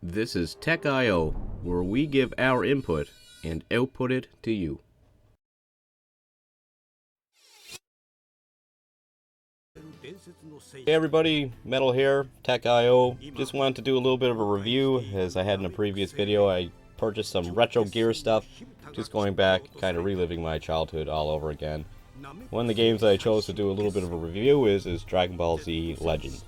This is Tech.io, where we give our input and output it to you. Hey everybody, Metal here, Tech.io. Just wanted to do a little bit of a review. As I had in a previous video, I purchased some retro gear stuff. Just going back, kind of reliving my childhood all over again. One of the games that I chose to do a little bit of a review is Dragon Ball Z Legends.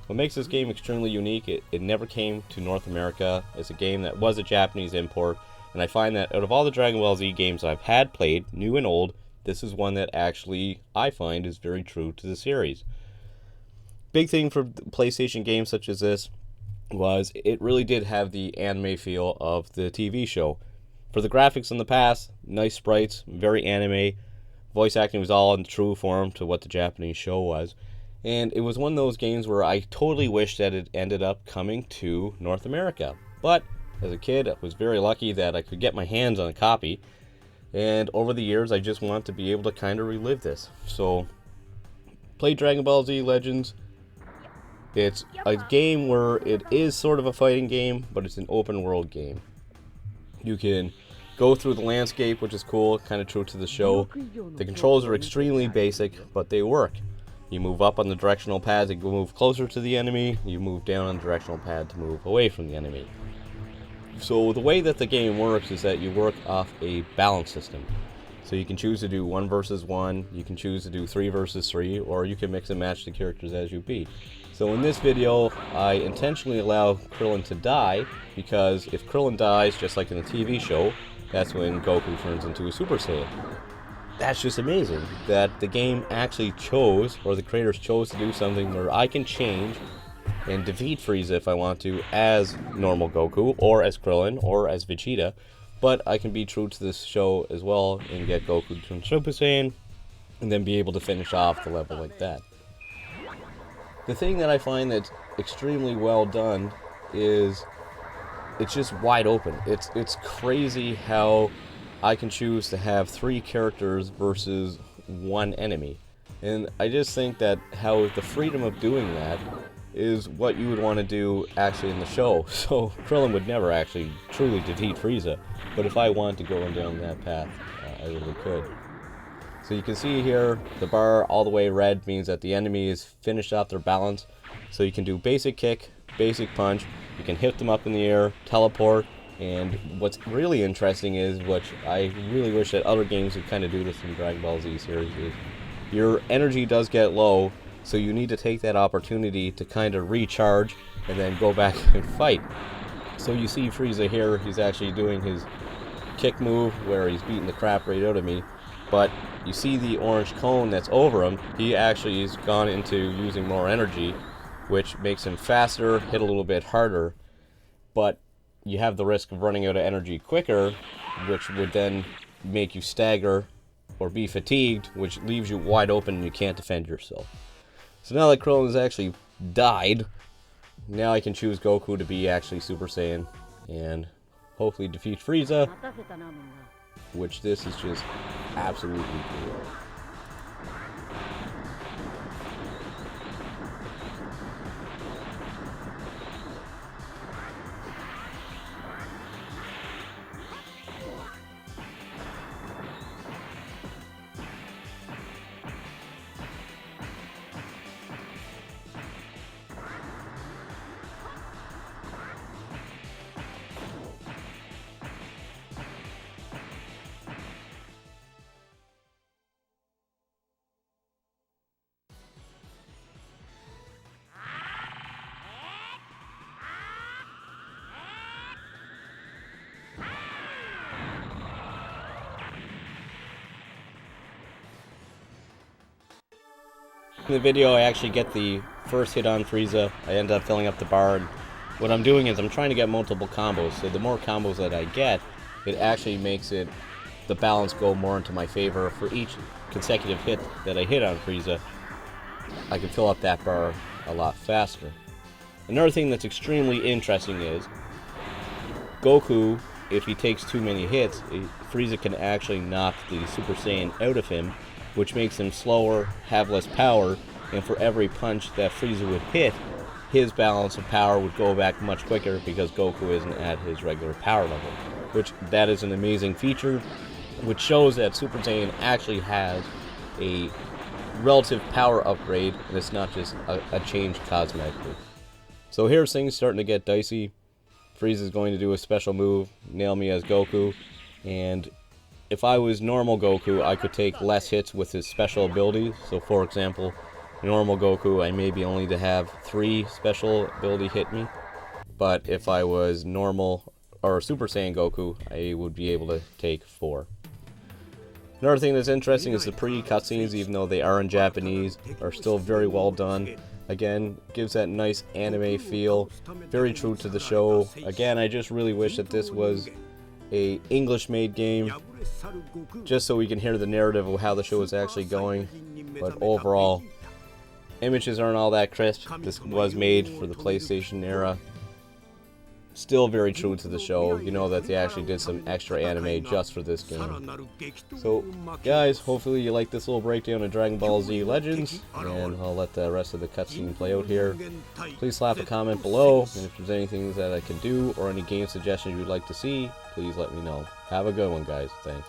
What makes this game extremely unique, it never came to North America. It's a game that was a Japanese import, and I find that out of all the Dragon Ball Z games I've had played, new and old, this is one that actually I find is very true to the series. Big thing for PlayStation games such as this was it really did have the anime feel of the TV show. For the graphics in the past, nice sprites, very anime, voice acting was all in true form to what the Japanese show was. And it was one of those games where I totally wish that it ended up coming to North America. But as a kid, I was very lucky that I could get my hands on a copy. And over the years, I just want to be able to kind of relive this. So, play Dragon Ball Z Legends. It's a game where it is sort of a fighting game, but it's an open world game. You can go through the landscape, which is cool, kind of true to the show. The controls are extremely basic, but they work. You move up on the directional pad to move closer to the enemy. You move down on the directional pad to move away from the enemy. So the way that the game works is that you work off a balance system. So you can choose to do 1 versus 1, you can choose to do 3 versus 3, or you can mix and match the characters as you be. So in this video, I intentionally allow Krillin to die, because if Krillin dies, just like in the TV show, that's when Goku turns into a Super Saiyan. That's just amazing that the game actually chose, or the creators chose to do something where I can change and defeat Frieza if I want to as normal Goku, or as Krillin, or as Vegeta, but I can be true to this show as well and get Goku to turn Super Saiyan and then be able to finish off the level like that. The thing that I find that's extremely well done is it's just wide open. It's crazy how I can choose to have 3 characters versus 1 enemy. And I just think that how the freedom of doing that is what you would want to do actually in the show. So Krillin would never actually truly defeat Frieza, but if I wanted to go down that path, I really could. So you can see here, the bar all the way red means that the enemy is finished off their balance. So you can do basic kick, basic punch, you can hit them up in the air, teleport, and what's really interesting is, which I really wish that other games would kind of do this in Dragon Ball Z series, is your energy does get low, so you need to take that opportunity to kind of recharge and then go back and fight. So you see Frieza here, he's actually doing his kick move where he's beating the crap right out of me, but you see the orange cone that's over him, he actually has gone into using more energy, which makes him faster, hit a little bit harder, but you have the risk of running out of energy quicker, which would then make you stagger or be fatigued, which leaves you wide open and you can't defend yourself. So now that Krillin has actually died, now I can choose Goku to be actually Super Saiyan and hopefully defeat Frieza, which this is just absolutely cool. In the video, I actually get the first hit on Frieza. I end up filling up the bar, and what I'm doing is I'm trying to get multiple combos. So the more combos that I get, it actually makes the balance go more into my favor. For each consecutive hit that I hit on Frieza, I can fill up that bar a lot faster. Another thing that's extremely interesting is Goku, if he takes too many hits, Frieza can actually knock the Super Saiyan out of him, which makes him slower, have less power, and for every punch that Frieza would hit, his balance of power would go back much quicker because Goku isn't at his regular power level. Which, that is an amazing feature, which shows that Super Saiyan actually has a relative power upgrade, and it's not just a change cosmetically. So here's things starting to get dicey. Frieza's going to do a special move, nail me as Goku, and if I was normal Goku, I could take less hits with his special abilities. So for example, normal Goku, I maybe only to have 3 special ability hit me, but if I was normal or Super Saiyan Goku, I would be able to take 4. Another thing that's interesting is the pre-cutscenes, even though they are in Japanese, are still very well done. Again, gives that nice anime feel, very true to the show. Again, I just really wish that this was a English-made game, just so we can hear the narrative of how the show is actually going. But overall, images aren't all that crisp. This was made for the PlayStation era. Still very true to the show. You know that they actually did some extra anime just for this game. So, guys, hopefully you like this little breakdown of Dragon Ball Z Legends, and I'll let the rest of the cutscene play out here. Please slap a comment below, and if there's anything that I can do, or any game suggestions you'd like to see, please let me know. Have a good one, guys. Thanks.